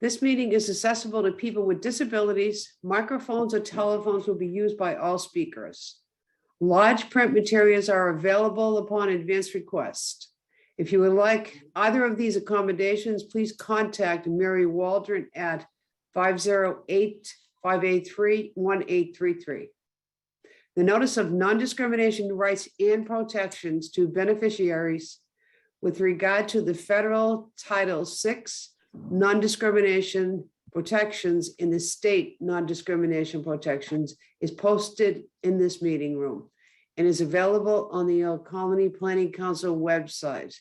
This meeting is accessible to people with disabilities. Microphones or telephones will be used by all speakers. Large print materials are available upon advance request. If you would like either of these accommodations, please contact Mary Waldron at 508-583-1833. The notice of non-discrimination rights and protections to beneficiaries with regard to the federal Title VI non-discrimination protections in the state non-discrimination protections is posted in this meeting room and is available on the Old Colony Planning Council website.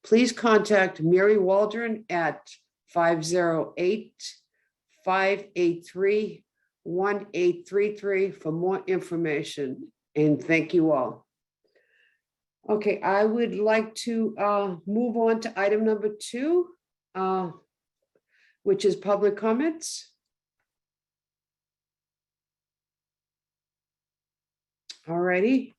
Please contact Mary Waldron at 508-583-1833 for more information. And thank you all. Okay, I would like to move on to item number 2, which is public comments. All righty.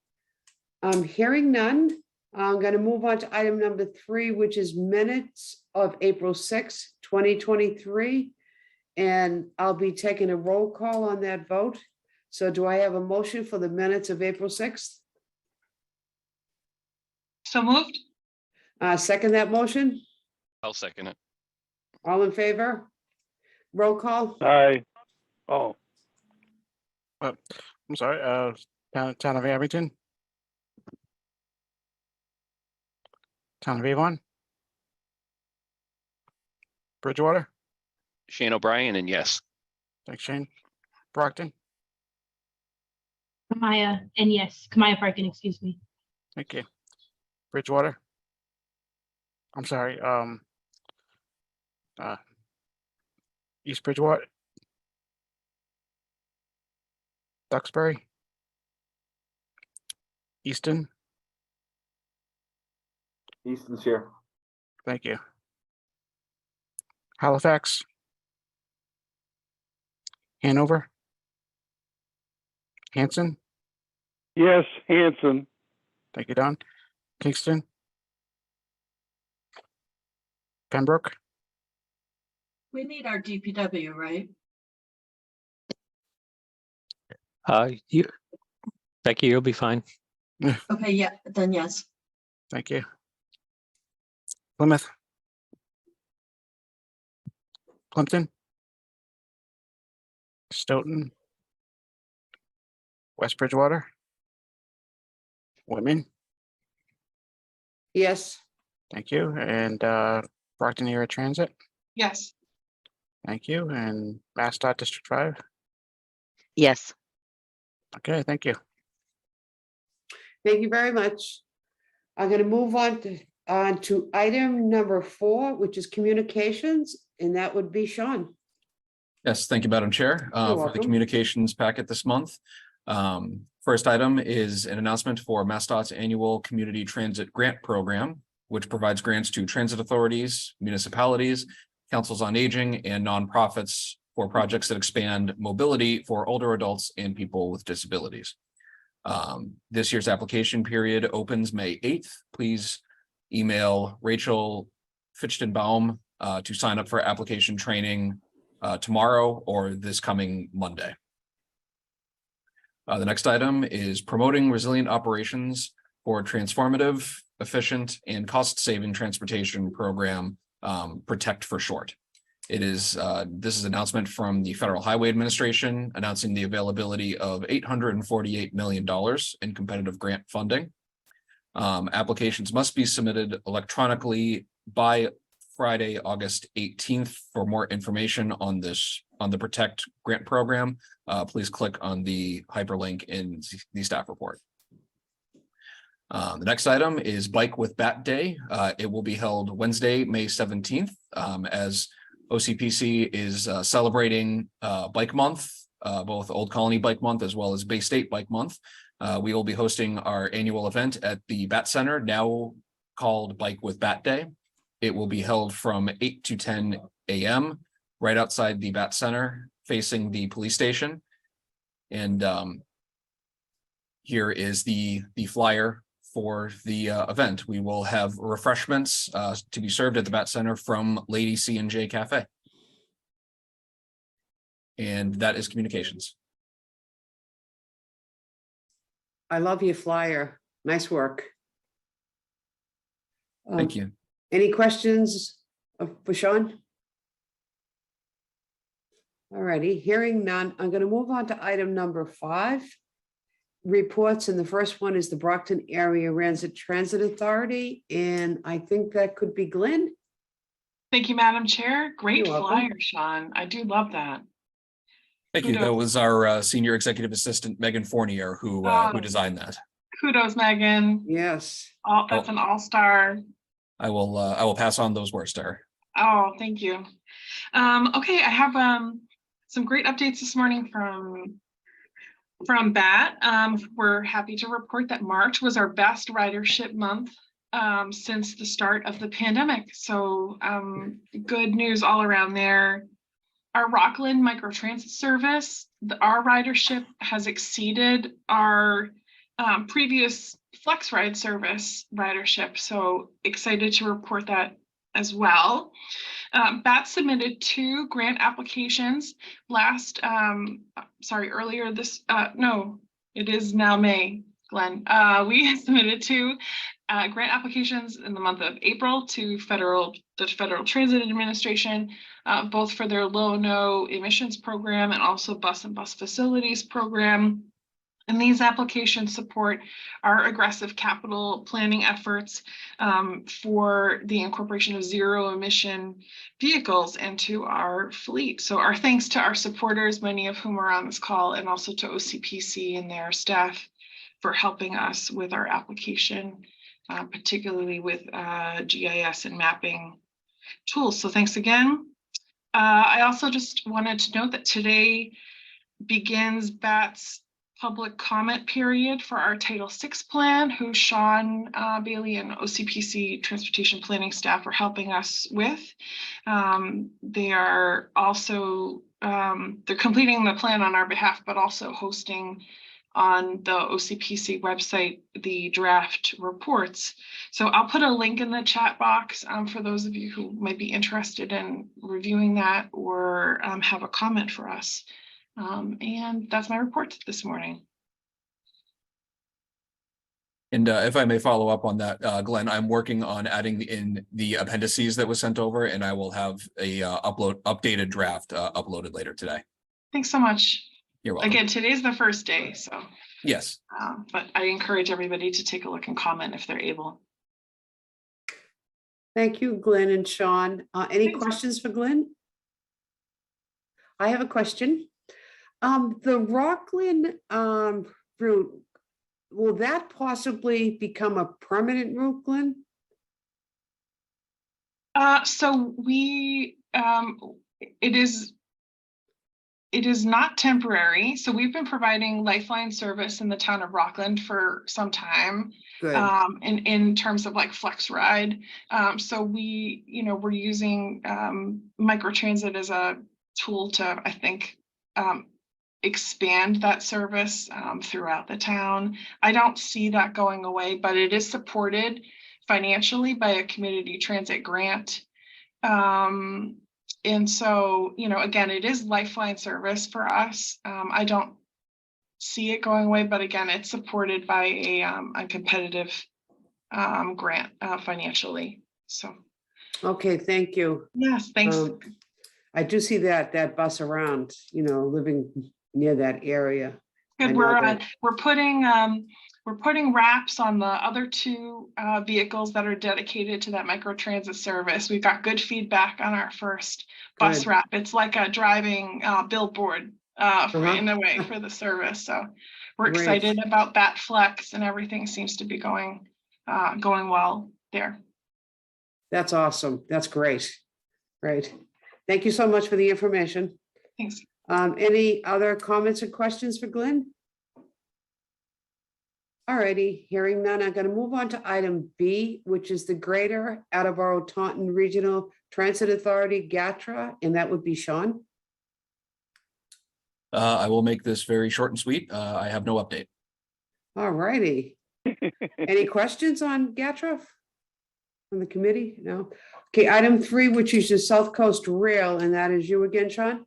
Hearing none, I'm going to move on to item number 3, which is minutes of April 6, 2023. And I'll be taking a roll call on that vote. So do I have a motion for the minutes of April 6th? So moved. Second that motion? I'll second it. All in favor? Roll call? Aye. Oh, I'm sorry, Town of Abington. Town of Avon. Bridgewater. Shane O'Brien, and yes. Thanks, Shane. Brockton. Kamaya, and yes, Kamaya Parkin, excuse me. Thank you. Bridgewater. I'm sorry, East Bridgewater. Duxbury. Easton. Easton's here. Thank you. Halifax. Hanover. Hanson. Yes, Hanson. Thank you, Don. Kingston. Pembroke. We need our DPW, right? Becky, you'll be fine. Okay, yeah, then yes. Thank you. Plymouth. Plimpton. Stoughton. West Bridgewater. Whitman. Yes. Thank you. And Brockton Area Transit. Yes. Thank you. And MassDOT District 5. Yes. Okay, thank you. Thank you very much. I'm going to move on to item number 4, which is communications, and that would be Sean. Yes, thank you, Madam Chair, for the welcome. communications packet this month. First item is an announcement for MassDOT's annual Community Transit Grant Program, which provides grants to transit authorities, municipalities, councils on aging, and nonprofits for projects that expand mobility for older adults and people with disabilities. This year's application period opens May 8th. Please email Rachel Fichtenbaum to sign up for application training tomorrow or this coming Monday. The next item is promoting resilient operations for transformative, efficient, and cost-saving transportation program, Protect for short. It is this is an announcement from the Federal Highway Administration announcing the availability of $848 million in competitive grant funding. Applications must be submitted electronically by Friday, August 18th. For more information on the Protect grant program, please click on the hyperlink in the staff report. The next item is Bike with Bat Day. It will be held Wednesday, May 17th, as OCPC is celebrating Bike Month, both Old Colony Bike Month as well as Bay State Bike Month. We will be hosting our annual event at the Bat Center, now called Bike with Bat Day. It will be held from 8 to 10 a.m. right outside the Bat Center, facing the police station. And here is the flyer for the event. We will have refreshments to be served at the Bat Center from Lady C&J Cafe. And that is communications. I love your flyer. Nice work. Thank you. Any questions for Sean? All righty, hearing none, I'm going to move on to item number 5. Reports, and the first one is the Brockton Area Transit Authority, and I think that could be Glenn. Thank you, Madam Chair. Great You're welcome. flyer, Sean. I do love that. Thank you. That was our senior executive assistant, Megan Fournier, who designed that. Kudos, Megan. Yes. That's an all-star. I will pass on those words to her. Oh, thank you. Okay, I have some great updates this morning from BAT. We're happy to report that March was our best ridership month since the start of the pandemic. So good news all around there. Our Rockland microtransit service, our ridership has exceeded our previous Flex Ride service ridership. So excited to report that as well. BAT submitted 2 grant applications earlier this, no, it is now May, Glenn. We submitted 2 grant applications in the month of April to the Federal Transit Administration, both for their low-no emissions program and also bus and bus facilities program. And these applications support our aggressive capital planning efforts for the incorporation of zero emission vehicles into our fleet. So our thanks to our supporters, many of whom are on this call, and also to OCPC and their staff for helping us with our application, particularly with GIS and mapping tools. So thanks again. I also just wanted to note that today begins BAT's public comment period for our Title VI plan, who Sean Bailey and OCPC transportation planning staff are helping us with. They are also, they're completing the plan on our behalf, but also hosting on the OCPC website the draft reports. So I'll put a link in the chat box for those of you who might be interested in reviewing that or have a comment for us. And that's my report this morning. And if I may follow up on that, Glenn, I'm working on adding in the appendices that was sent over, and I will have a updated draft uploaded later today. Thanks so much. You're welcome. Again, today's the first day, so. Yes. But I encourage everybody to take a look and comment if they're able. Thank you, Glenn and Sean. Any Thanks. questions for Glenn? I have a question. The Rockland route, will that possibly become a permanent route, Glenn? So we, it is not temporary. So we've been providing Lifeline service in the town of Rockland for some time. Good. In terms of like Flex Ride. So we, we're using microtransit as a tool to, I think, expand that service throughout the town. I don't see that going away, but it is supported financially by a community transit grant. And so, again, it is Lifeline service for us. I don't see it going away, but again, it's supported by a competitive grant financially. So. Okay, thank you. Yes, thanks. I do see that bus around, living near that area. Good. We're putting wraps on the other 2 vehicles that are dedicated to that microtransit service. We've got good feedback on our first bus Good. wrap. It's like a driving billboard in a way for the service. So we're Great. excited about that flex, and everything seems to be going well there. That's awesome. That's great. Great. Thank you so much for the information. Thanks. Any other comments or questions for Glenn? All righty, hearing none, I'm going to move on to item B, which is the Greater Attleboro Taunton Regional Transit Authority, GATRA, and that would be Sean. I will make this very short and sweet. I have no update. All righty. Any questions on GATRA from the committee? No. Okay, item 3, which is the South Coast Rail, and that is you again, Sean?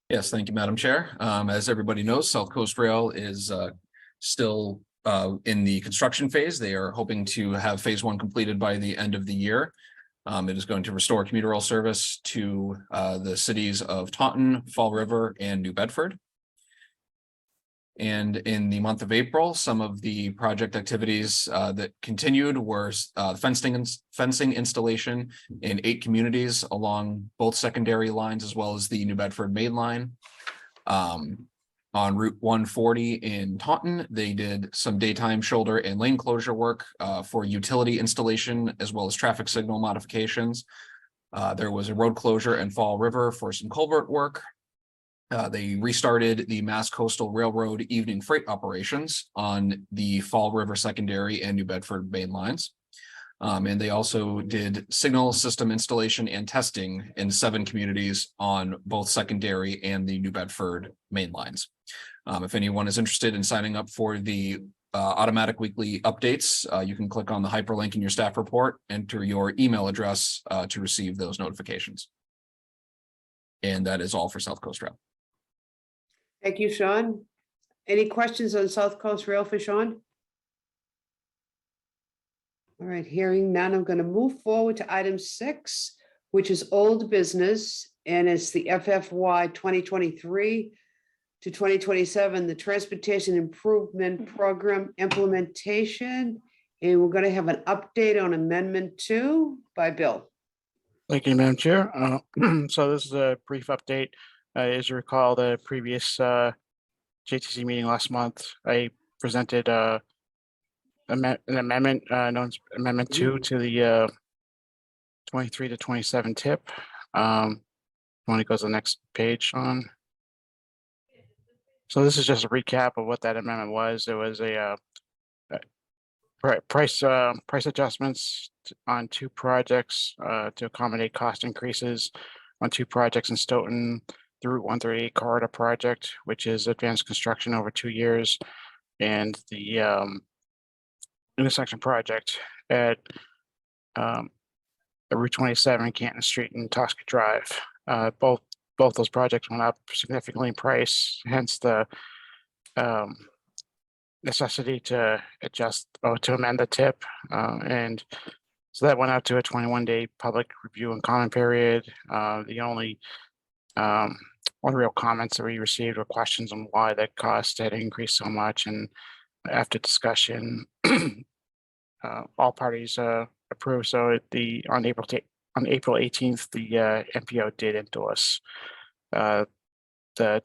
Yes, thank you, Madam Chair. As everybody knows, South Coast Rail is still in the construction phase. They are hoping to have phase one completed by the end of the year. It is going to restore commuter rail service to the cities of Taunton, Fall River, and New Bedford. And in the month of April, some of the project activities that continued were fencing installation in 8 communities along both secondary lines as well as the New Bedford main line. On Route 140 in Taunton, they did some daytime shoulder and lane closure work for utility installation as well as traffic signal modifications. There was a road closure in Fall River for some culvert work. They restarted the Mass Coastal Railroad evening freight operations on the Fall River secondary and New Bedford main lines. And they also did signal system installation and testing in 7 communities on both secondary and the New Bedford main lines. If anyone is interested in signing up for the automatic weekly updates, you can click on the hyperlink in your staff report, enter your email address to receive those notifications. And that is all for South Coast Rail. Thank you, Sean. Any questions on South Coast Rail for Sean? All right, hearing none, I'm going to move forward to item 6, which is old business, and it's the FFY 2023 to 2027, the Transportation Improvement Program implementation. And we're going to have an update on Amendment 2 by Bill. Thank you, Madam Chair. So this is a brief update. As you recall, the previous JTC meeting last month, I presented an amendment, known as Amendment 2 to the 23 to 27 tip. Want to go to the next page, Sean? So this is just a recap of what that amendment was. It was a price adjustments on 2 projects to accommodate cost increases on 2 projects in Stoughton, the Route 138 corridor project, which is advanced construction over 2 years, and the intersection project at Route 27, Canton Street and Tosca Drive. Both those projects went up significantly in price, hence the necessity to adjust or to amend the tip. And so that went out to a 21-day public review and comment period. The only real comments that we received were questions on why that cost had increased so much. And after discussion, all parties approved. So on April 18th, the MPO did endorse the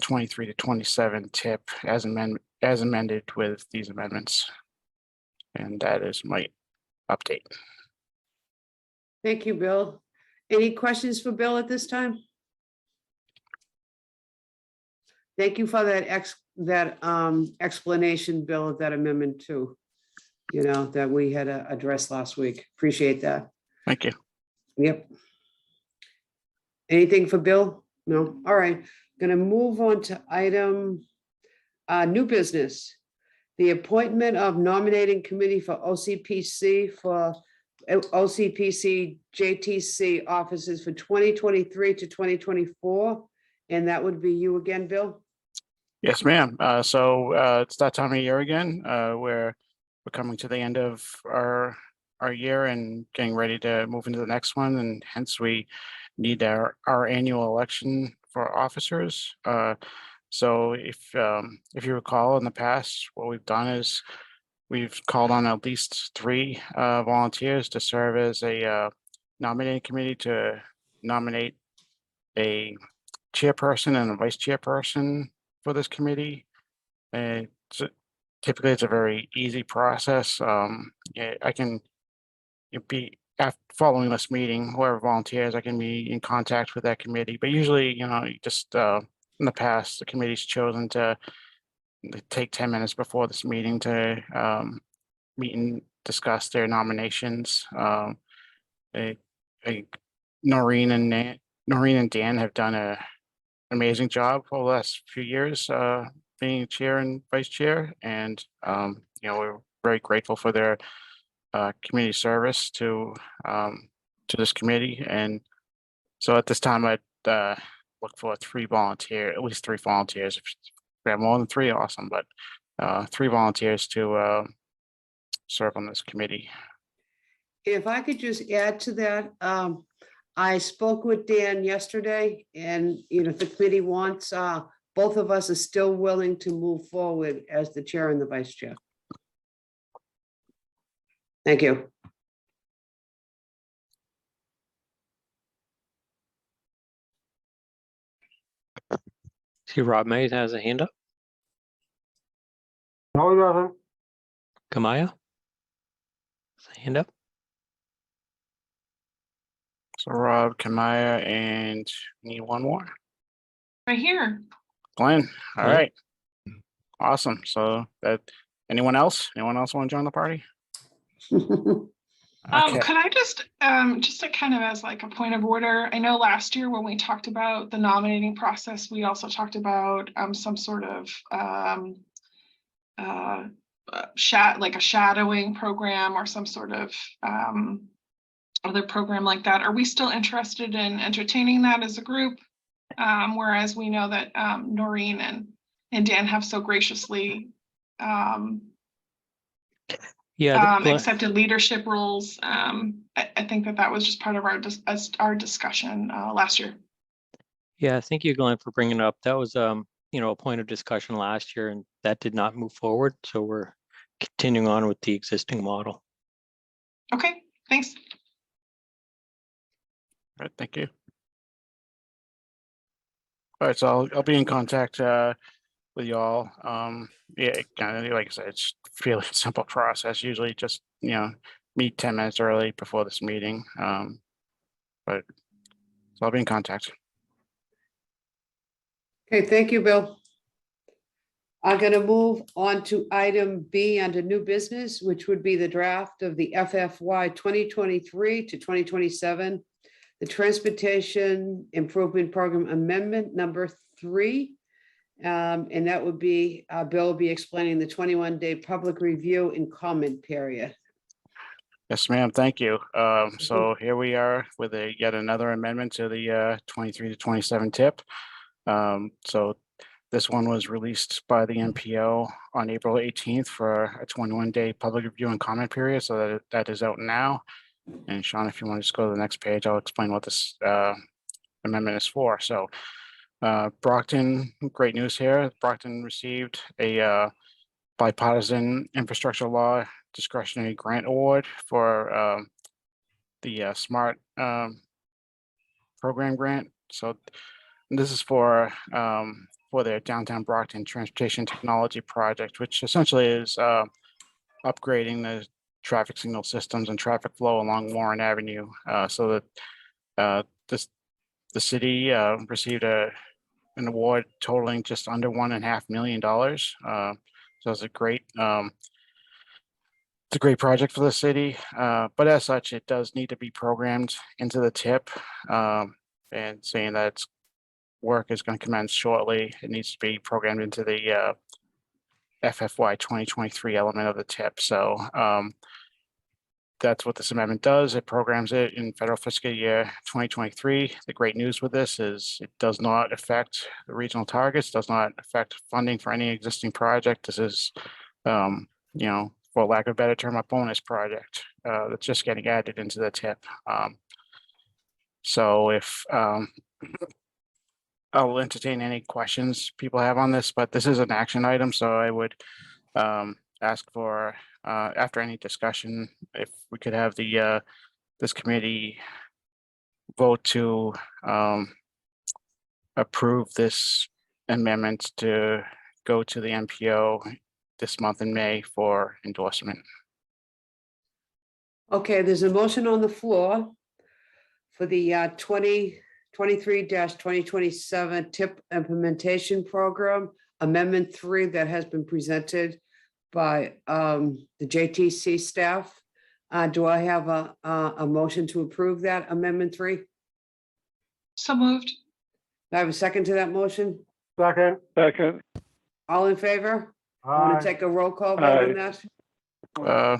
23 to 27 tip as amended with these amendments. And that is my update. Thank you, Bill. Any questions for Bill at this time? Thank you for that explanation, Bill, of that amendment too, that we had addressed last week. Appreciate that. Thank you. Yep. Anything for Bill? No? All right. Going to move on to item new business. The appointment of nominating committee for OCPC JTC offices for 2023 to 2024. And that would be you again, Bill? Yes, ma'am. So it's that time of year again, where we're coming to the end of our year and getting ready to move into the next one, and hence we need our annual election for officers. So if you recall in the past, what we've done is we've called on at least 3 volunteers to serve as a nominating committee to nominate a chairperson and a vice chairperson for this committee. And typically it's a very easy process. I can be following this meeting, whoever volunteers, I can be in contact with that committee. But usually, just in the past, the committee's chosen to take 10 minutes before this meeting to meet and discuss their nominations. Noreen and Dan have done an amazing job over the last few years being chair and vice chair, and we're very grateful for their community service to this committee. And so at this time, I'd look for at least 3 volunteers. If we have more than 3, awesome, but 3 volunteers to serve on this committee. If I could just add to that, I spoke with Dan yesterday, and, if the committee wants, both of us are still willing to move forward as the chair and the vice chair. Thank you. See Rob May has a hand up. No, he doesn't. Kamaya? Has a hand up. So Rob, Kamaya, and need one more. Right here. Glenn, all Glenn. right. Awesome. So anyone else want to join the party? Okay. Could I just to kind of as like a point of order, I know last year when we talked about the nominating process, we also talked about some sort of like a shadowing program or some sort of other program like that. Are we still interested in entertaining that as a group? Whereas we know that Noreen and Dan have so graciously accepted leadership roles. I think that was just part of our discussion last year. Yeah, thank you, Glenn, for bringing it up. That was, a point of discussion last year, and that did not move forward. So we're continuing on with the existing model. Okay, thanks. All right, thank you. All right, so I'll be in contact with y'all. Yeah, kind of like I said, it's a fairly simple process. Usually just, meet 10 minutes early before this meeting. But so I'll be in contact. Okay, thank you, Bill. I'm going to move on to item B under new business, which would be the draft of the FFY 2023 to 2027, the Transportation Improvement Program Amendment number 3. And that would be, Bill will be explaining the 21-day public review and comment period. Yes, ma'am. Thank you. So here we are with yet another amendment to the 23 to 27 tip. So this one was released by the NPO on April 18th for a 21-day public review and comment period. So that is out now. And Sean, if you want to just go to the next page, I'll explain what this amendment is for. So Brockton, great news here. Brockton received a bipartisan infrastructure law discretionary grant award for the SMART program grant. So this is for their downtown Brockton transportation technology project, which essentially is upgrading the traffic signal systems and traffic flow along Warren Avenue, so that the city received an award totaling just under $1.5 million. So it's a great project for the city, but as such, it does need to be programmed into the tip, and saying that its work is going to commence shortly. It needs to be programmed into the FFY 2023 element of the tip. So that's what this amendment does. It programs it in federal fiscal year 2023. The great news with this is it does not affect the regional targets, does not affect funding for any existing project. This is, for lack of a better term, a bonus project that's just getting added into the tip. So if I'll entertain any questions people have on this, but this is an action item, so I would ask for, after any discussion, if we could have this committee vote to approve this amendment to go to the NPO this month in May for endorsement. Okay, there's a motion on the floor for the 2023-2027 TIP implementation program amendment 3 that has been presented by the JTC staff. Do I have a motion to approve that amendment 3? So moved. Do I have a second to that motion? Second. Second. All in favor? I want to take a roll call vote on that.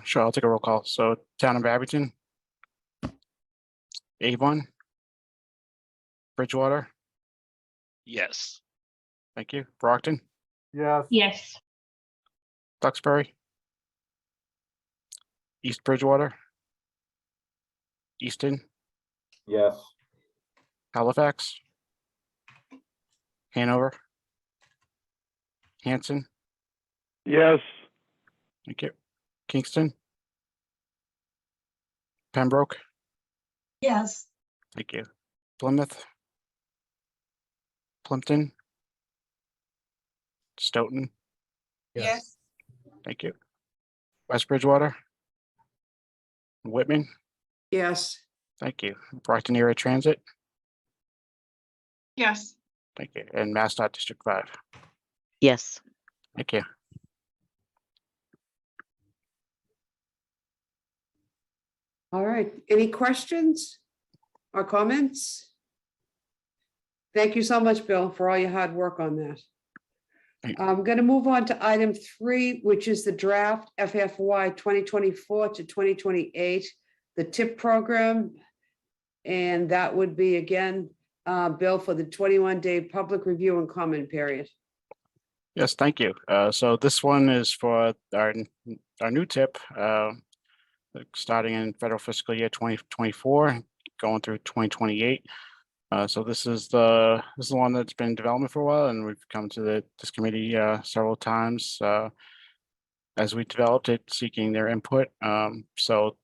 Sure, I'll take a roll call. So Town of Abington, Avon, Bridgewater, Yes. Thank you. Brockton, Yes. Yes. Duxbury, East Bridgewater, Easton, Yes. Halifax, Hanover, Hanson, Yes. thank you. Kingston, Pembroke, Yes. thank you. Plymouth, Plimpton, Stoughton, Yes. thank you. West Bridgewater, Whitman, yes, thank you. Brockton Area Transit, Yes. thank you. And MassDOT District 5, Yes. thank you. all right. Any questions or comments? Thank you so much, Bill, for all your hard work on that. Thank- I'm going to move on to item 3, which is the draft FFY 2024 to 2028, the TIP program. And that would be again, Bill, for the 21-day public review and comment period. Yes, thank you. So this one is for our new tip, starting in federal fiscal year 2024, going through 2028. So this is the one that's been in development for a while, and we've come to this committee several times as we developed it, seeking their input. So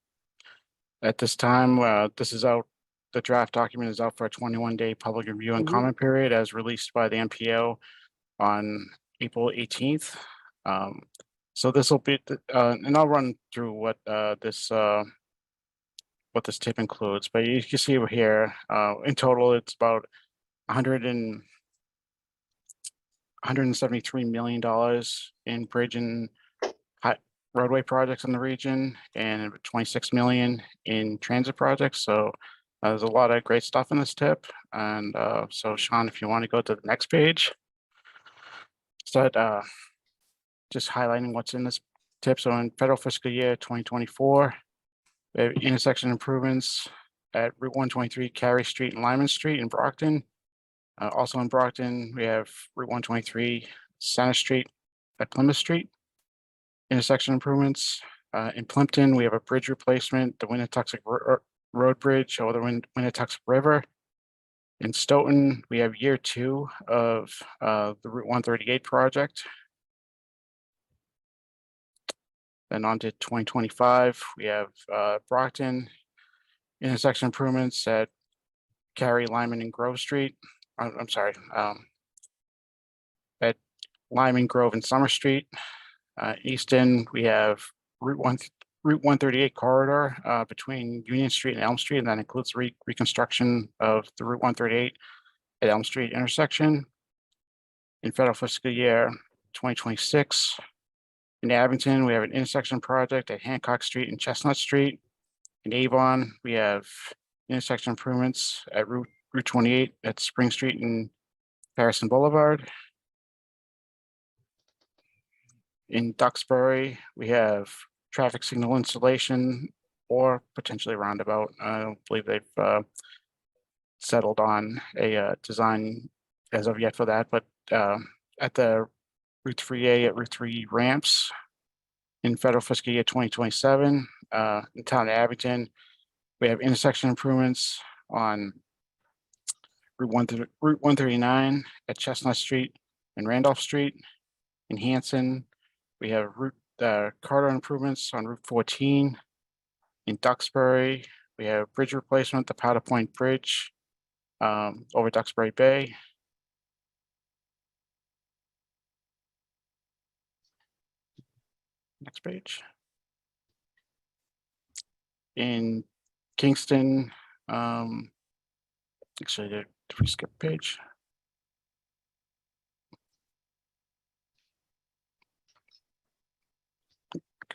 at this time, this is out. The draft document is out for a 21-day public review and Mhm. comment period, as released by the MPO on April 18th. So this will be, and I'll run through what this tip includes, but you can see over here, in total, it's about $173 million in bridge and roadway projects in the region, and 26 million in transit projects. So there's a lot of great stuff in this tip. And so Sean, if you want to go to the next page, start just highlighting what's in this tip. So in federal fiscal year 2024, we have intersection improvements at Route 123, Carey Street and Lyman Street in Brockton. Also in Brockton, we have Route 123, Center Street at Plymouth Street. Intersection improvements. In Plimpton, we have a bridge replacement, the Winnetoxet Road Bridge over the Winnetoxet River. In Stoughton, we have year 2 of the Route 138 project. Then on to 2025, we have Brockton intersection improvements at Carey, Lyman, and Grove Street. I'm sorry, at Lyman, Grove, and Summer Street. Easton, we have Route 138 corridor between Union Street and Elm Street, and that includes reconstruction of the Route 138 at Elm Street intersection. In federal fiscal year 2026, in Abington, we have an intersection project at Hancock Street and Chestnut Street. In Avon, we have intersection improvements at Route 28 at Spring Street and Harrison Boulevard. In Duxbury, we have traffic signal installation or potentially roundabout. I don't believe they've settled on a design as of yet for that, but at the Route 3A at Route 3 ramps in federal fiscal year 2027, in town of Abington, we have intersection improvements on Route 139 at Chestnut Street and Randolph Street. In Hanson, we have corridor improvements on Route 14. In Duxbury, we have bridge replacement, the Powder Point Bridge over Duxbury Bay. Next page. In Kingston, actually, did we skip a page?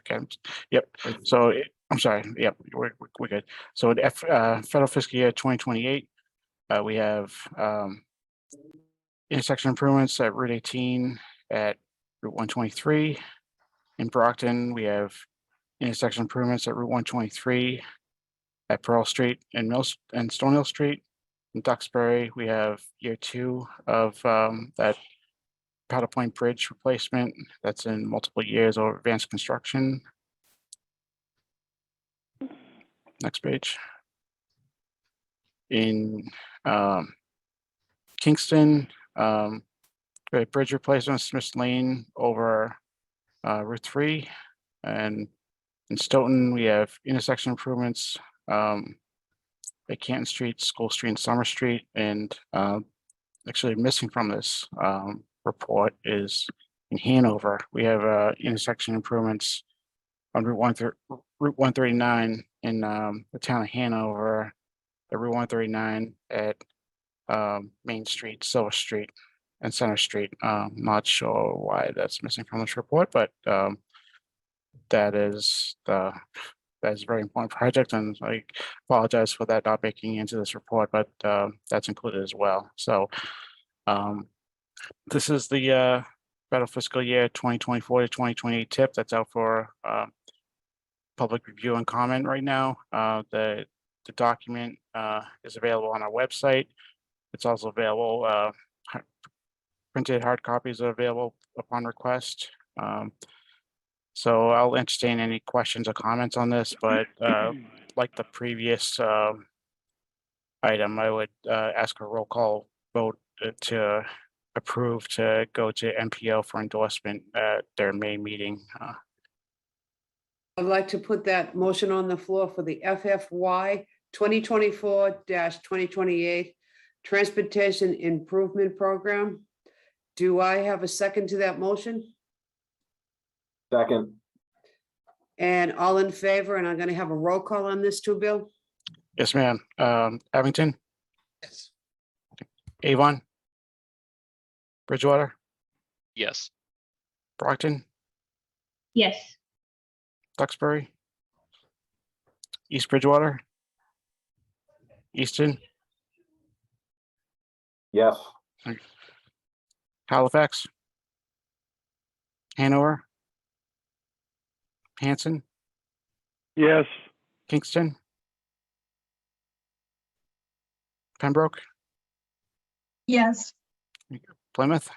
Okay, yep, so I'm sorry, yep, we're good. So in federal fiscal year 2028, we have intersection improvements at Route 18 at Route 123. In Brockton, we have intersection improvements at Route 123 at Pearl Street and Stonehill Street. In Duxbury, we have year 2 of that Powder Point Bridge replacement. That's in multiple years of advanced construction. Next page. In Kingston, we have bridge replacement, Smith Lane over Route 3. And in Stoughton, we have intersection improvements at Canton Street, School Street, and Summer Street. And actually missing from this report is in Hanover. We have intersection improvements on Route 139 in the town of Hanover, at Route 139 at Main Street, Silver Street, and Center Street. Not sure why that's missing from this report, but that is a very important project, and I apologize for that not making into this report, but that's included as well. So this is the federal fiscal year 2024 to 2028 tip that's out for public review and comment right now. The document is available on our website. It's also available, printed hard copies are available upon request. So I'll entertain any questions or comments on this, but like the previous item, I would ask a roll call vote to approve to go to MPO for endorsement at their May meeting. I'd like to put that motion on the floor for the FFY 2024-2028 Transportation Improvement Program. Do I have a second to that motion? Second. And all in favor, and I'm gonna have a roll call on this too, Bill? Yes, ma'am. Abington, Yes. Avon, Bridgewater, Yes. Brockton, Yes. Duxbury, East Bridgewater, Easton, Yes. Halifax, Hanover, Hanson, Yes. Kingston, Pembroke, Yes. Plymouth,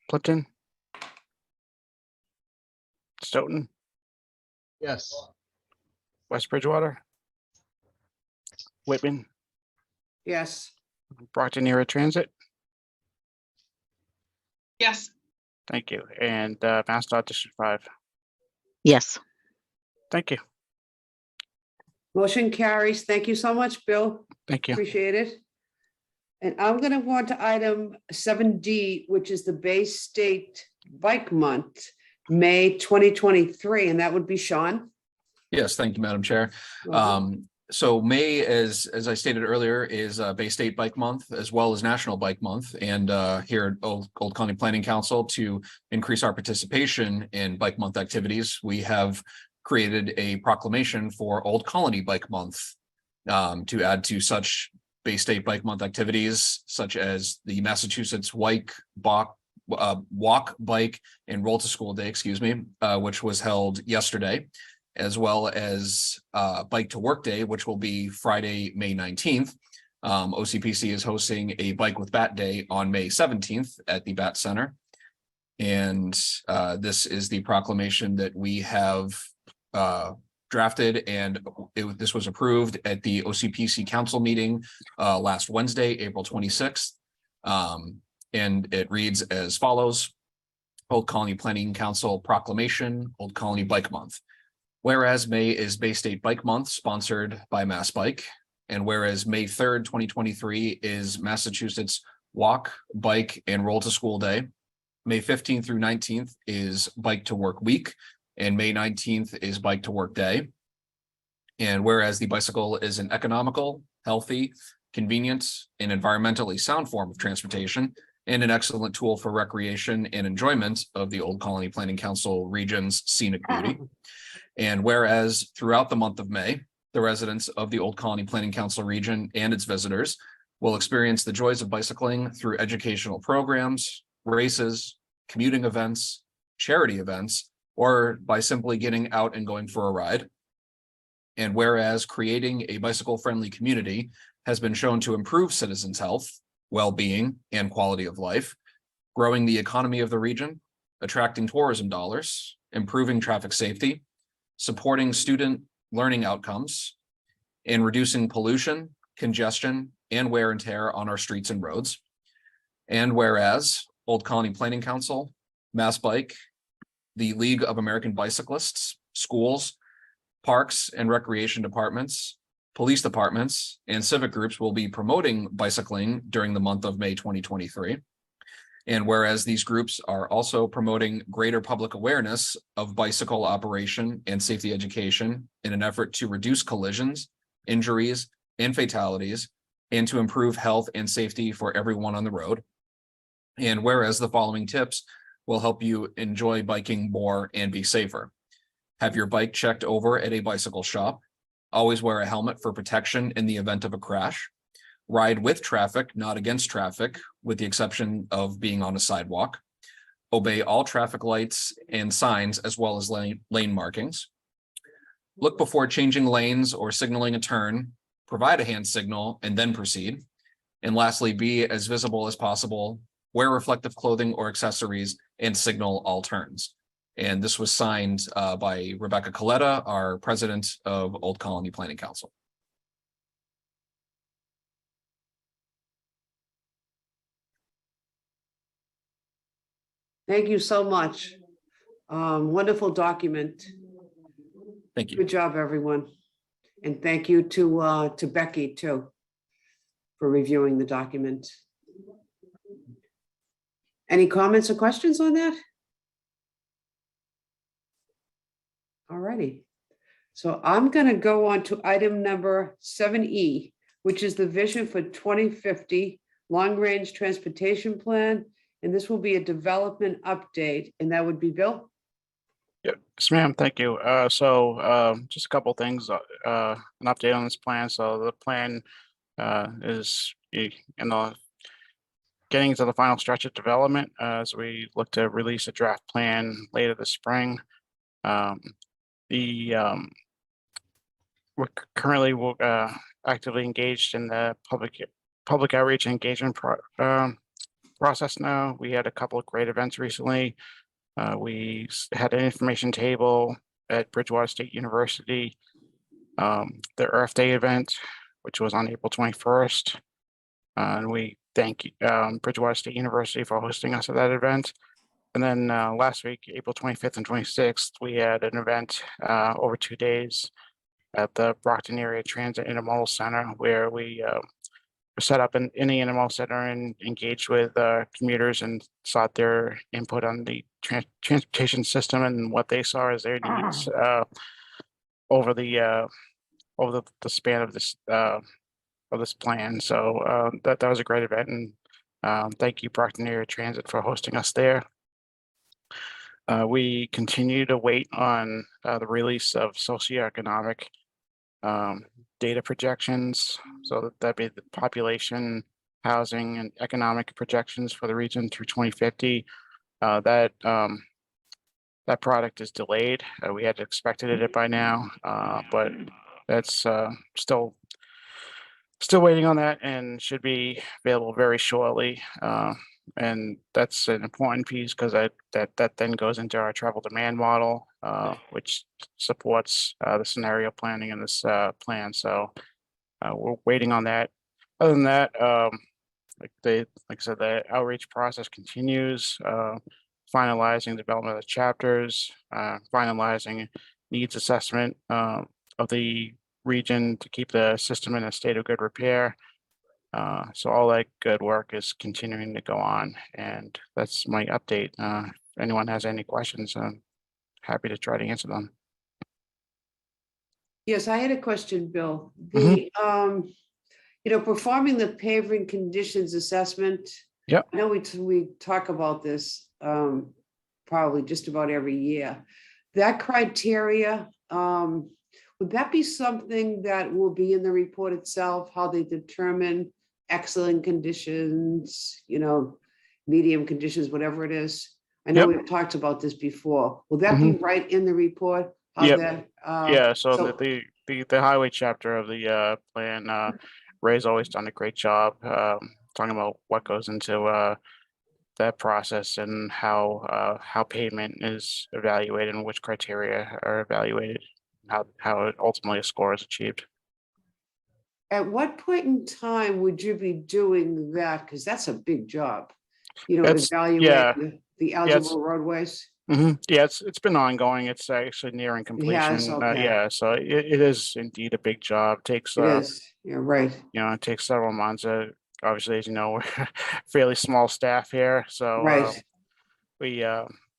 Plimpton, Stoughton, Yes. West Bridgewater, Whitman, Yes. Brockton Area Transit. Yes. Thank you. And MassDOT District 5. Yes. Thank you. Motion carries. Thank you so much, Bill. Thank you. Appreciate it. And I'm gonna go on to item 7D, which is the Bay State Bike Month, May 2023, and that would be Sean. Yes, thank you, Madam Chair. So May, as I stated earlier, is Bay State Bike Month as well as National Bike Month. And here at Old Colony Planning Council, to increase our participation in Bike Month activities, we have created a proclamation for Old Colony Bike Month to add to such Bay State Bike Month activities such as the Massachusetts Walk, Bike, and Roll to School Day, which was held yesterday, as well as Bike to Work Day, which will be Friday, May 19th. OCPC is hosting a Bike with Bat Day on May 17th at the Bat Center. And this is the proclamation that we have drafted, and this was approved at the OCPC council meeting last Wednesday, April 26th. And it reads as follows: Old Colony Planning Council proclamation, Old Colony Bike Month. Whereas May is Bay State Bike Month, sponsored by Mass Bike, and whereas May 3rd, 2023 is Massachusetts Walk, Bike, and Roll to School Day, May 15th through 19th is Bike to Work Week, and May 19th is Bike to Work Day. And whereas the bicycle is an economical, healthy, convenient, and environmentally sound form of transportation, and an excellent tool for recreation and enjoyment of the Old Colony Planning Council region's scenic beauty. And whereas throughout the month of May, the residents of the Old Colony Planning Council region and its visitors will experience the joys of bicycling through educational programs, races, commuting events, charity events, or by simply getting out and going for a ride. And whereas creating a bicycle-friendly community has been shown to improve citizens' health, well-being, and quality of life, growing the economy of the region, attracting tourism dollars, improving traffic safety, supporting student learning outcomes, and reducing pollution, congestion, and wear and tear on our streets and roads. And whereas Old Colony Planning Council, Mass Bike, the League of American Bicyclists, schools, parks and recreation departments, police departments, and civic groups will be promoting bicycling during the month of May 2023. And whereas these groups are also promoting greater public awareness of bicycle operation and safety education in an effort to reduce collisions, injuries, and fatalities, and to improve health and safety for everyone on the road. And whereas the following tips will help you enjoy biking more and be safer. Have your bike checked over at a bicycle shop. Always wear a helmet for protection in the event of a crash. Ride with traffic, not against traffic, with the exception of being on a sidewalk. Obey all traffic lights and signs as well as lane markings. Look before changing lanes or signaling a turn. Provide a hand signal and then proceed. And lastly, be as visible as possible. Wear reflective clothing or accessories and signal all turns. And this was signed by Rebecca Coletta, our president of Old Colony Planning Council. Thank you so much. Wonderful document. Thank you. Good job, everyone. And thank you to Becky too for reviewing the document. Any comments or questions on that? All righty. So I'm going to go on to item number 7E, which is the vision for 2050 long-range transportation plan. And this will be a development update, and that would be Bill. Yes, ma'am. Thank you. Just a couple things, an update on this plan. So the plan is getting to the final stretch of development as we look to release a draft plan later this spring. We're currently actively engaged in the public outreach engagement process now. We had a couple of great events recently. We had an information table at Bridgewater State University, the Earth Day event, which was on April 21st. And we thank Bridgewater State University for hosting us at that event. And then last week, April 25th and 26th, we had an event over 2 days at the Brockton Area Transit Intermodal Center, where we set up in the intermodal center and engaged with commuters and sought their input on the transportation system and what they saw as their needs over the span of this plan. So that was a great event, and thank you Brockton Area Transit for hosting us there. We continue to wait on the release of socioeconomic data projections. So that'd be the population, housing, and economic projections for the region through 2050. That product is delayed. We had expected it by now, but that's still waiting on that and should be available very shortly. And that's an important piece because that then goes into our travel demand model, which supports the scenario planning in this plan. So we're waiting on that. Other than that, like I said, the outreach process continues, finalizing development of the chapters, finalizing needs assessment of the region to keep the system in a state of good repair. So all that good work is continuing to go on, and that's my update. If anyone has any questions, I'm happy to try to answer them. Yes, I had a question, Bill. The performing the paving conditions assessment. Yep. I know we talk about this probably just about every year. That criteria, would that be something that will be in the report itself, how they determine excellent conditions, medium conditions, whatever it is? I know we've talked about this before. Will that be right in the report? How Yep. that, Yeah, so the highway chapter of the plan, Ray's always done a great job talking about what goes into that process and how payment is evaluated and which criteria are evaluated, how ultimately a score is achieved. At what point in time would you be doing that? Because that's a big job. You know, That's- yeah. evaluating the it's- eligible roadways. Yeah, it's been ongoing. It's actually nearing completion. okay. Yeah, so it is indeed a big job. Takes It is, yeah, right. it takes several months. Obviously, as you know, we're fairly small staff here, so Right.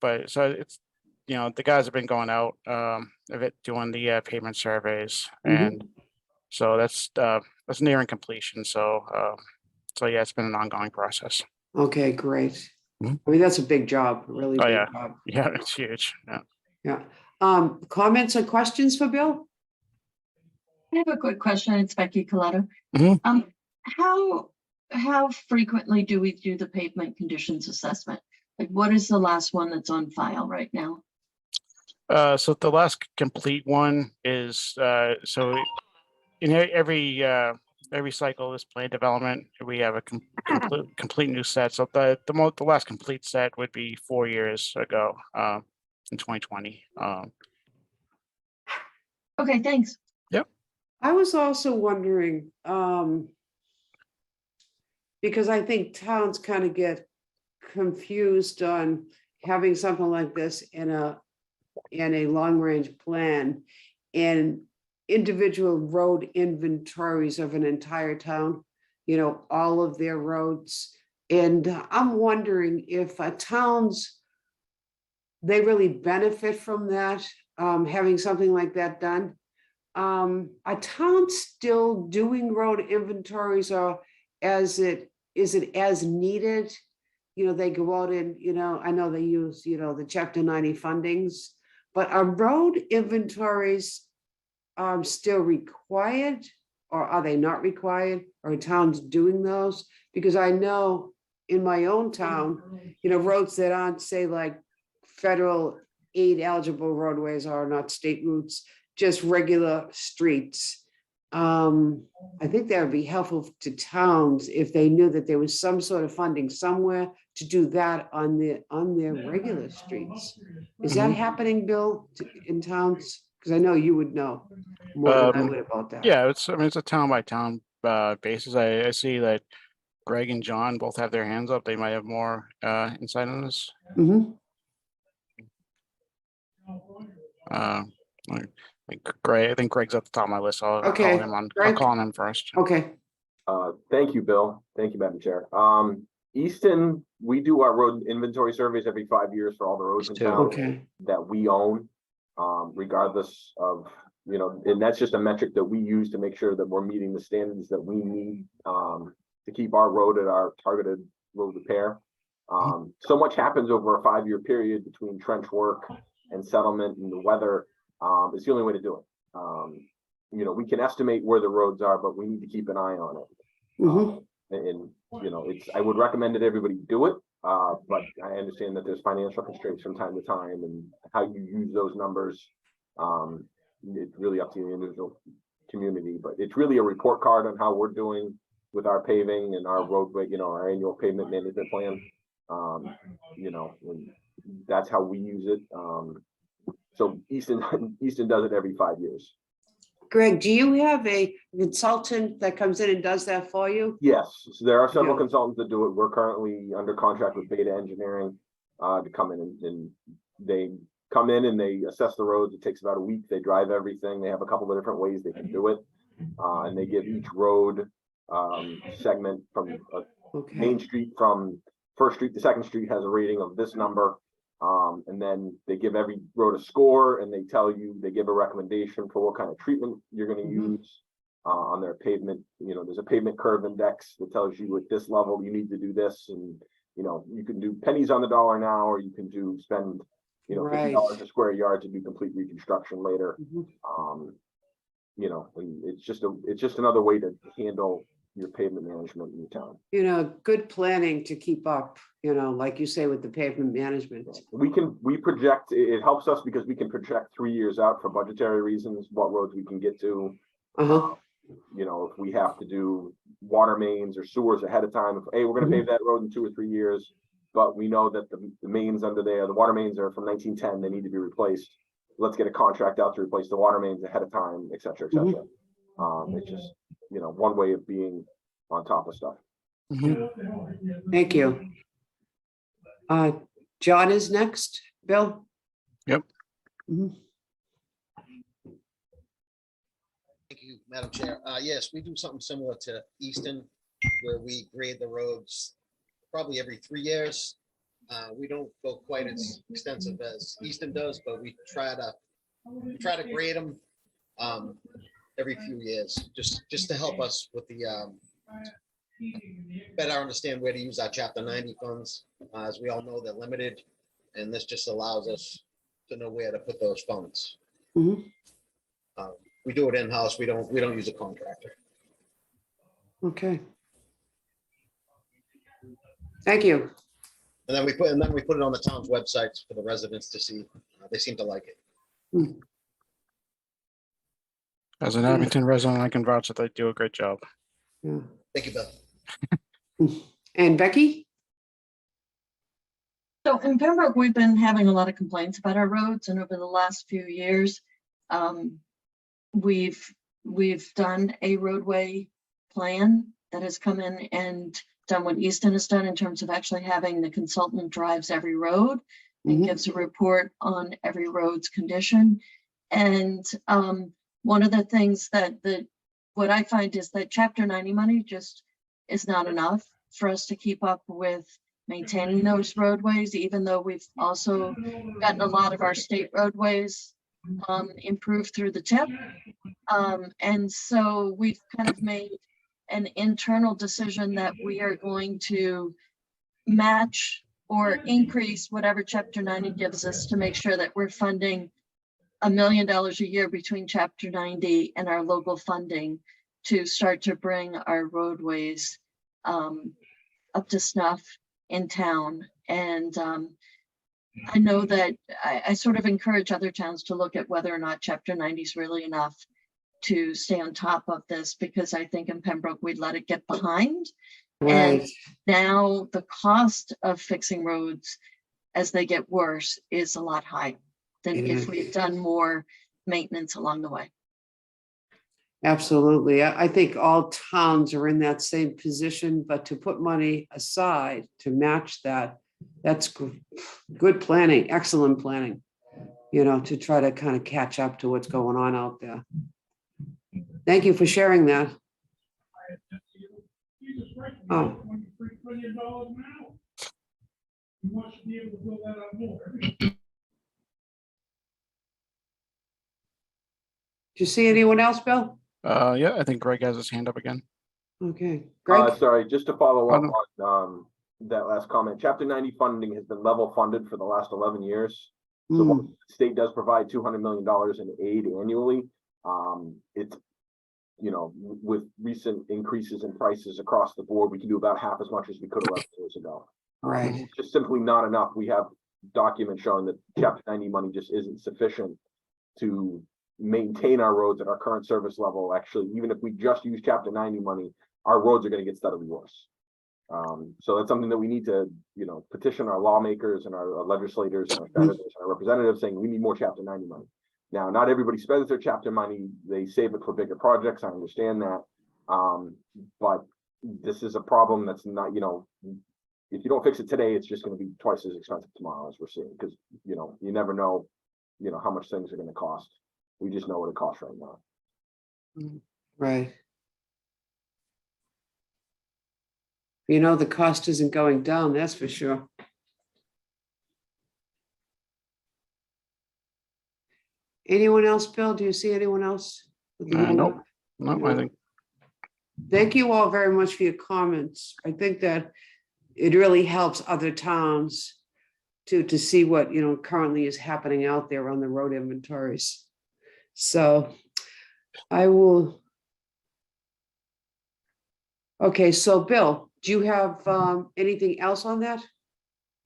but so it's the guys have been going out of it doing the pavement surveys, Mhm. and so that's nearing completion. So yeah, it's been an ongoing process. Okay, great. Mhm. I mean, that's a big job, a really Oh, big yeah. job. Yeah, it's huge. Yeah. Yeah. Comments or questions for Bill? I have a quick question. It's Becky Coletta. Mhm. How frequently do we do the pavement conditions assessment? Like, what is the last one that's on file right now? So the last complete one is so in every cycle of this plan development, we have a complete new set. So the last complete set would be 4 years ago, in 2020. Okay, thanks. I was also wondering, because I think towns kind of get confused on having something like this in a long-range plan and individual road inventories of an entire town, all of their roads. And I'm wondering if towns, they really benefit from that, having something like that done. Are towns still doing road inventories, or is it as needed? They go out and, I know they use, the chapter 90 fundings, but are road inventories still required, or are they not required? Are towns doing those? Because I know in my own town, roads that aren't, say, like federal aid eligible roadways are not state routes, just regular streets. I think that would be helpful to towns if they knew that there was some sort of funding somewhere to do that on their regular streets. Is that happening, Bill, in towns? Because I know you would know more than I would about that. Yeah, it's a town by town basis. I see that Greg and John both have their hands up. They might have more insight on this. Mhm. I think Greg's at the top of my list. I'll Okay, call him on. I'll Greg. call on him first. Okay, Thank you, Bill. Thank you, Madam Chair. Easton, we do our road inventory surveys every 5 years for all the roads in Us too. town okay, that we own. Regardless of, and that's just a metric that we use to make sure that we're meeting the standards that we need to keep our road at our targeted road repair. So much happens over a 5-year period between trench work and settlement and the weather. It's the only way to do it. We can estimate where the roads are, but we need to keep an eye on it. Mhm. And I would recommend that everybody do it, but I understand that there's financial constraints from time to time, and how you use those numbers. It's really up to the individual community, but it's really a report card on how we're doing with our paving and our roadway, our annual pavement management plan. And that's how we use it. So Easton does it every 5 years. Greg, do you have a consultant that comes in and does that for you? Yes, so there are several Yeah. consultants that do it. We're currently under contract with Beta Engineering to come in and they come in and they assess the roads. It takes about a week. They drive everything. They have a couple of different ways they can do it. And they give each road segment from Okay, Main Street, from First Street to Second Street has a rating of this number. And then they give every road a score, and they give a recommendation for what kind of treatment you're going to use on their pavement. There's a pavement curve index that tells you at this level you need to do this, and you can do pennies on the dollar now, or you can spend Right. $50 a square yard to do complete reconstruction later. Mhm. And it's just another way to handle your pavement management in your town. You know, good planning to keep up, you know, like you say with the pavement management. We project, it helps us because we can project 3 years out for budgetary reasons, what roads we can get to. Uh-huh. You know, if we have to do water mains or sewers ahead of time, hey, we're gonna pave that road in 2 or 3 years. But we know that the mains under there, the water mains are from 1910, they need to be replaced. Let's get a contract out to replace the water mains ahead of time, et cetera, et cetera. It's just, you know, one way of being on top of stuff. Thank you. John is next. Bill? Yep. Mhm. Thank you, Madam Chair. Yes, we do something similar to Easton, where we grade the roads probably every 3 years. We don't go quite as extensive as Easton does, but we try to grade them every few years, just to help us with the better understand where to use our Chapter 90 funds. As we all know, they're limited, and this just allows us to know where to put those funds. Mhm. We do it in-house. We don't use a contractor. Okay. Thank you. And then we put it on the town's websites for the residents to see. They seem to like it. As an Abington resident, I can vouch that they do a great job. Yeah. Thank you, Bill. And Becky? So in Pembroke, we've been having a lot of complaints about our roads, and over the last few years, we've done a roadway plan that has come in and done what Easton has done in terms of actually having the consultant drives every road and gives a report on every road's condition. And one of the things that what I find is that Chapter 90 money just is not enough for us to keep up with maintaining those roadways, even though we've also gotten a lot of our state roadways improved through the TIP. And so we've kind of made an internal decision that we are going to match or increase whatever Chapter 90 gives us to make sure that we're funding $1 million a year between Chapter 90 and our local funding to start to bring our roadways up to snuff in town. And I know that I sort of encourage other towns to look at whether or not Chapter 90 is really enough to stay on top of this, because I think in Pembroke, we'd let it get behind. Right. And now the cost of fixing roads as they get worse is a lot higher than if we've done more maintenance along the way. Absolutely. I think all towns are in that same position, but to put money aside to match that, that's good planning, excellent planning, you know, to try to kind of catch up to what's going on out there. Thank you for sharing that. Oh. Do you see anyone else, Bill? Yeah, I think Greg has his hand up again. Okay, Greg? Sorry, just to follow up Oh, on that last comment, Chapter 90 funding has been level funded for the last 11 years. So Mm, while the state does provide $200 million in aid annually, it's, you know, with recent increases in prices across the board, we can do about half as much as we could 11 years ago. Right. It's just simply not enough. We have documents showing that Chapter 90 money just isn't sufficient to maintain our roads at our current service level. Actually, even if we just use Chapter 90 money, our roads are going to get steadily worse. So that's something that we need to, you know, petition our lawmakers and our legislators and our senators and our representatives saying we need more Chapter 90 money. Now, not everybody spends their chapter money. They save it for bigger projects. I understand that. But this is a problem that's not, you know, if you don't fix it today, it's just going to be twice as expensive tomorrow, as we're seeing, because, you know, you never know, you know, how much things are going to cost. We just know what it costs right now. right. You know, the cost isn't going down, that's for sure. Anyone else, Bill? Do you see anyone else? with the hand Nope. up? No, I think, Thank you all very much for your comments. I think that it really helps other towns to see what, you know, currently is happening out there on the road inventories. So I will Okay, so Bill, do you have anything else on that?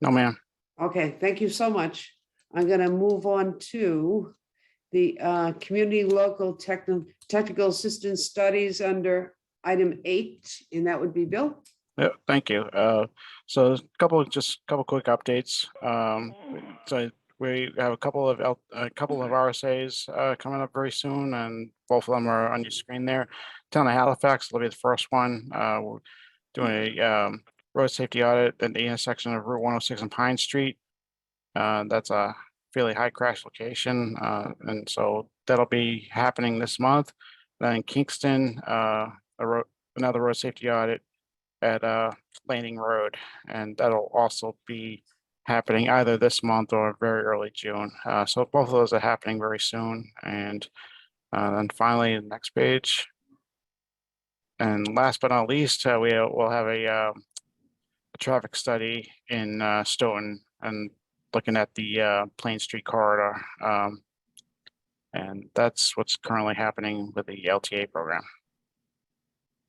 No, ma'am. Okay, thank you so much. I'm gonna move on to the community local technical assistance studies under item 8, and that would be Bill. Yeah, thank you. So a couple quick updates. So we have a couple of RSAs coming up very soon, and both of them are on your screen there. Town of Halifax will be the first one. We're doing a road safety audit at the intersection of Route 106 and Pine Street. That's a fairly high crash location, and so that'll be happening this month. Then in Kingston, another road safety audit at Landing Road, and that'll also be happening either this month or very early June. So both of those are happening very soon. And then finally, the next page. And last but not least, we'll have a traffic study in Stoughton and looking at the Plain Street corridor. And that's what's currently happening with the LTA program.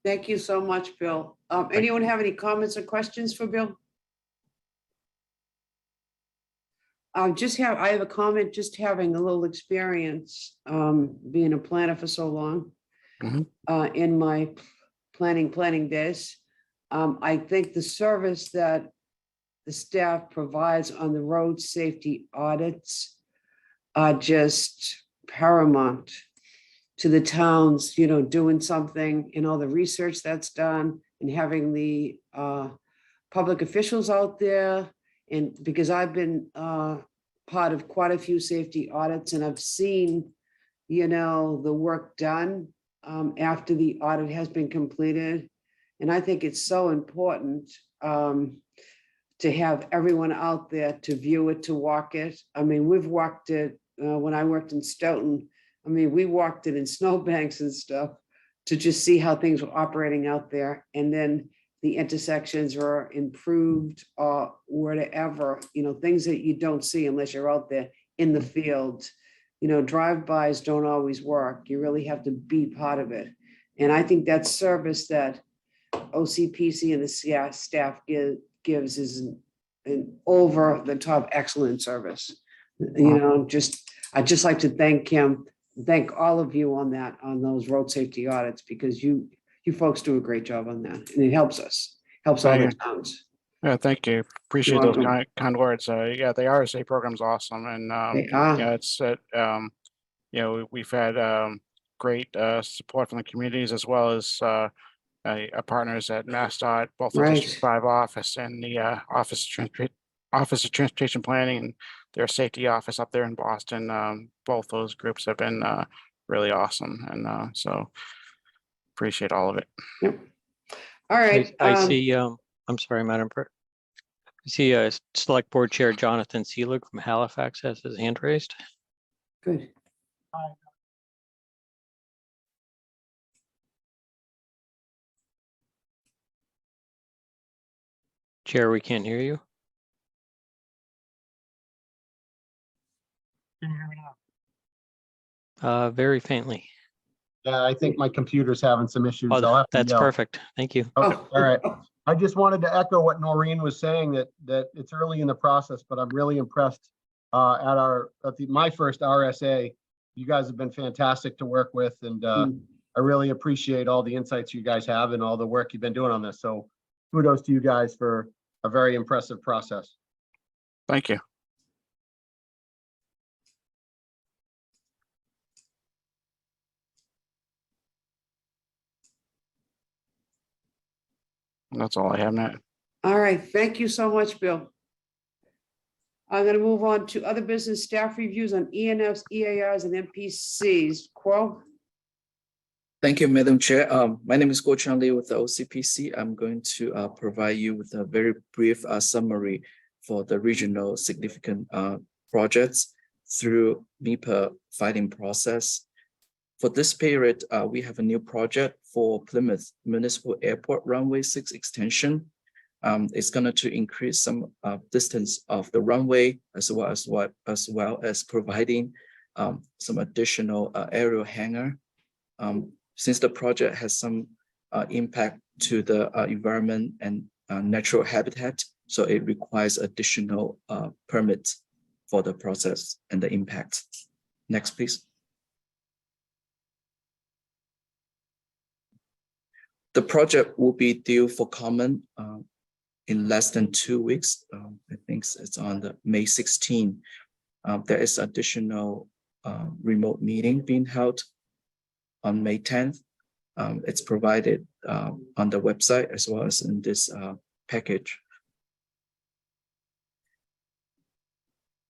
Thank you so much, Bill. Anyone have any comments or questions for Bill? I have a comment, just having a little experience, being a planner for so long. Mhm. In my planning days. I think the service that the staff provides on the road safety audits are just paramount to the towns, doing something, all the research that's done, and having the public officials out there. And because I've been part of quite a few safety audits, and I've seen, the work done after the audit has been completed. And I think it's so important to have everyone out there to view it, to walk it. I mean, we've walked it when I worked in Stoughton. I mean, we walked it in snowbanks and stuff to just see how things were operating out there. And then the intersections were improved or whatever, things that you don't see unless you're out there in the field. Drive-bys don't always work. You really have to be part of it. And I think that service that OCPC and the staff gives is an over the top excellent service. I'd just like to thank all of you on those road safety audits, because you folks do a great job on that, and it helps us, helps all the towns. Yeah, thank you. Appreciate You're those welcome. kind words. Yeah, the RSA program's awesome, and They are. yeah, it's we've had great support from the communities, as well as our partners at MassDOT, both the District 5 office and the Office of Transportation Planning, and their safety office up there in Boston. Both those groups have been really awesome, and so appreciate all of it. Yep. All right. I see, I'm sorry, Madam President. I see Select Board Chair Jonathan Seelig from Halifax has his hand raised. Good. Chair, we can't hear you. Can you hear me now? Very faintly. Yeah, I think my computer's having some issues. I'll Oh, have to that's yell. perfect. Thank you. Okay, Oh. all right. I just wanted to echo what Noreen was saying, that it's early in the process, but I'm really impressed at my first RSA. You guys have been fantastic to work with, and I really appreciate all the insights you guys have and all the work you've been doing on this. So kudos to you guys for a very impressive process. Thank you. That's all I have, Matt. All right, thank you so much, Bill. I'm going to move on to other business staff reviews on ENFs, EARs, and MPCs. Quo? Thank you, Madam Chair. My name is Guo Chang-Li with the OCPC. I'm going to provide you with a very brief summary for the regional significant projects through MEPA fighting process. For this period, we have a new project for Plymouth Municipal Airport Runway 6 extension. It's going to increase some distance of the runway, as well as providing some additional aerial hangar. Since the project has some impact to the environment and natural habitat. So it requires additional permits for the process and the impact. Next, please. The project will be due for comment in less than 2 weeks. I think it's on the May 16. There is additional remote meeting being held on May 10th. It's provided on the website as well as in this package.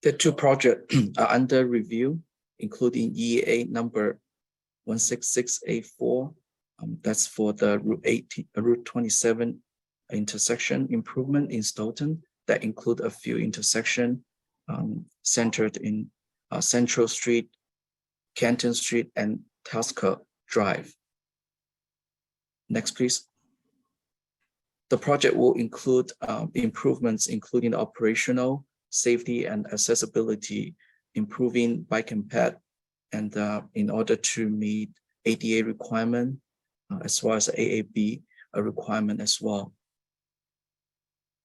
The 2 projects are under review, including EA number 16684. That's for the Route 27 intersection improvement in Stoughton that include a few intersections centered in Central Street, Canton Street, and Tasker Drive. Next, please. The project will include improvements, including operational, safety, and accessibility, improving bike and ped, and in order to meet ADA requirement, as well as AAB requirement as well.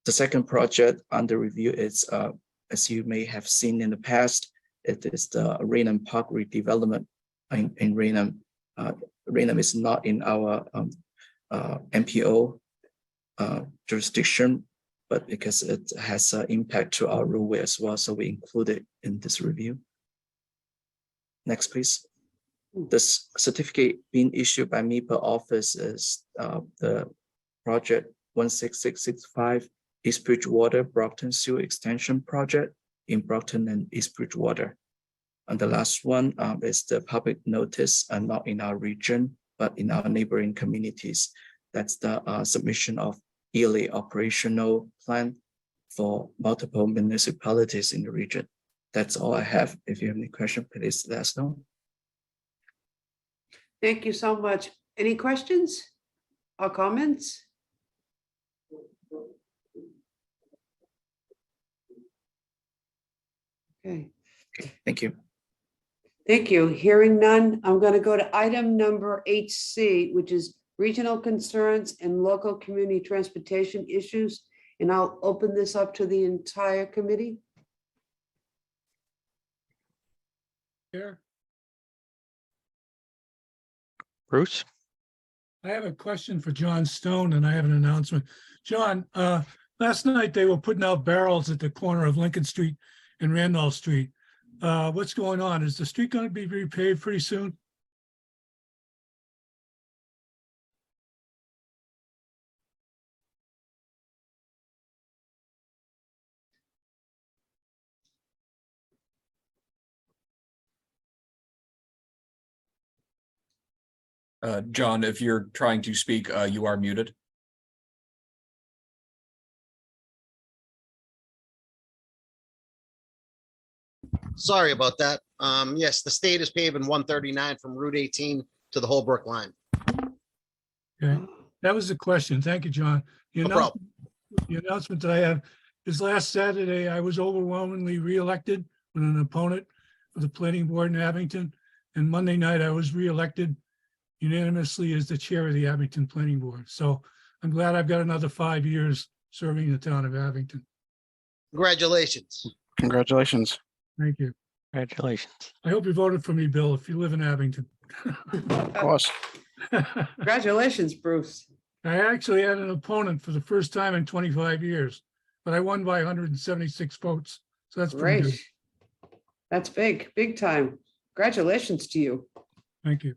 The second project under review is, as you may have seen in the past, it is the Raynham Park redevelopment in Raynham. Raynham is not in our MPO jurisdiction, but because it has an impact to our roadway as well, so we include it in this review. Next, please. This certificate being issued by MEPA office is the project 16665 East Bridgewater Brockton Sewer Extension Project in Brockton and East Bridgewater. And the last one is the public notice, not in our region, but in our neighboring communities. That's the submission of yearly operational plan for multiple municipalities in the region. That's all I have. If you have any question, please let us know. Thank you so much. Any questions or comments? Okay. Thank you. Thank you. Hearing none, I'm going to go to item number 8C, which is regional concerns and local community transportation issues. And I'll open this up to the entire committee. Chair, Bruce? I have a question for John Stone and I have an announcement. John, last night they were putting out barrels at the corner of Lincoln Street and Randolph Street. What's going on? Is the street going to be repaved pretty soon? John, if you're trying to speak, you are muted. Sorry about that. Yes, the state is paving 139 from Route 18 to the Holbrook line. Okay, that was the question. Thank you, John. No problem. The announcement that I have is last Saturday, I was overwhelmingly reelected with an opponent for the planning board in Abington. And Monday night, I was reelected unanimously as the chair of the Abington Planning Board. So I'm glad I've got another 5 years serving the town of Abington. Congratulations. Congratulations. Thank you. Congratulations. I hope you voted for me, Bill, if you live in Abington. Of course. Congratulations, Bruce. I actually had an opponent for the first time in 25 years, but I won by 176 votes. So that's pretty good. Great. That's big, big time. Congratulations to you. Thank you.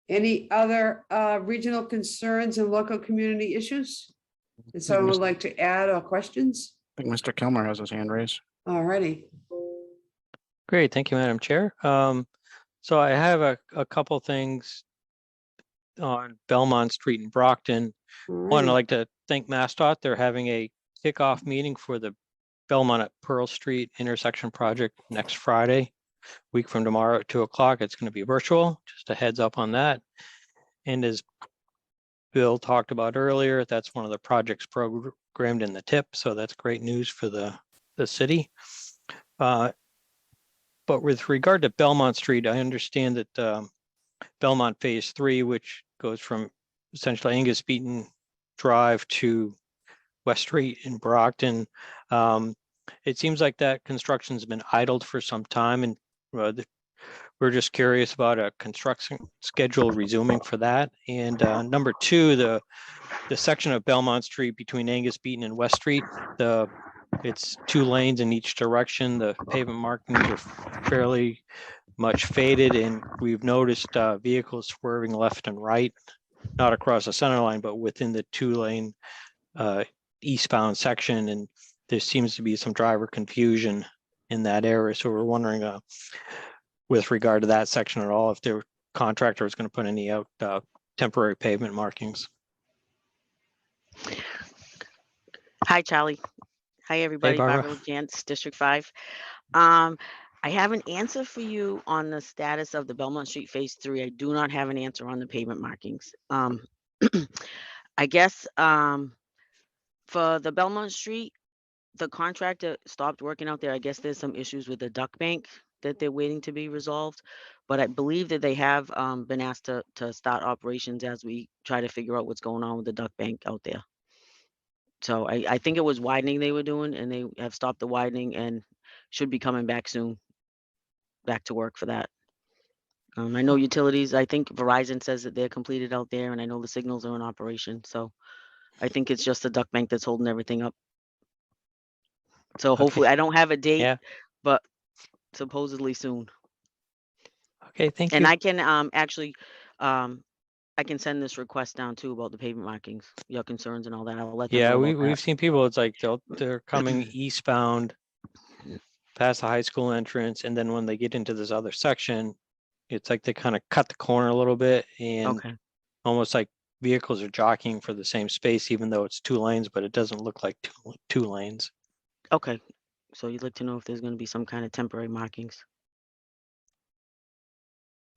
Any other regional concerns and local community issues? And someone would like to add or questions? I think Mr. Kilmer has his hand raised. All righty. Great, thank you, Madam Chair. So I have a couple things on Belmont Street in Brockton. One, I'd like to thank MassDOT. They're having a kickoff meeting for the Belmont at Pearl Street intersection project next Friday, week from tomorrow at 2 o'clock. It's going to be virtual, just a heads up on that. And as Bill talked about earlier, that's one of the projects programmed in the TIP. So that's great news for the city. But with regard to Belmont Street, I understand that Belmont Phase 3, which goes from essentially Angus Beaton Drive to West Street in Brockton. It seems like that construction's been idled for some time, and we're just curious about a construction schedule resuming for that. And number two, the section of Belmont Street between Angus Beaton and West Street, it's 2 lanes in each direction. The pavement markings are fairly much faded, and we've noticed vehicles swerving left and right, not across the center line, but within the 2-lane eastbound section. And there seems to be some driver confusion in that area. So we're wondering with regard to that section at all, if the contractor is going to put any out temporary pavement markings. Hi, Charlie. Hi, everybody. Barbara. Barbara Jantz, District 5. I have an answer for you on the status of the Belmont Street Phase 3. I do not have an answer on the pavement markings. I guess for the Belmont Street, the contractor stopped working out there. I guess there's some issues with the duck bank that they're waiting to be resolved. But I believe that they have been asked to start operations as we try to figure out what's going on with the duck bank out there. So I think it was widening they were doing, and they have stopped the widening and should be coming back soon, back to work for that. I know utilities, I think Verizon says that they're completed out there, and I know the signals are in operation. So I think it's just the duck bank that's holding everything up. So hopefully, I don't have a date, Yeah. but supposedly soon. Okay, thank you. And I can actually, I can send this request down too about the pavement markings, your concerns and all that. I'll let them Yeah, know we've about that. seen people, it's like they're coming eastbound past the high school entrance, and then when they get into this other section, it's like they kind of cut the corner a little bit, and Okay. almost like vehicles are jockeying for the same space, even though it's 2 lanes, but it doesn't look like two lanes. Okay. So you'd like to know if there's going to be some kind of temporary markings.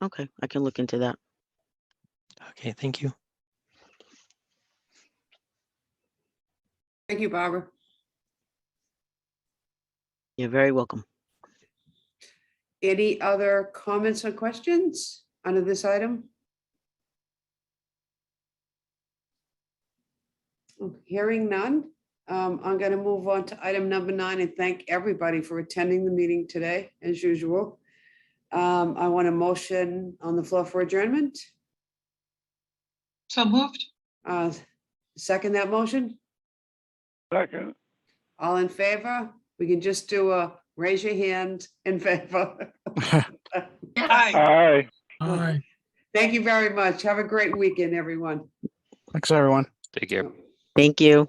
Okay, I can look into that. Okay, thank you. Thank you, Barbara. You're very welcome. Any other comments or questions under this item? Hearing none, I'm going to move on to item number 9 and thank everybody for attending the meeting today, as usual. I want a motion on the floor for adjournment. So moved. Second that motion? Second. All in favor? We can just do a raise your hand in favor. Aye. Aye. Thank you very much. Have a great weekend, everyone. Thanks, everyone. Take care. Thank you.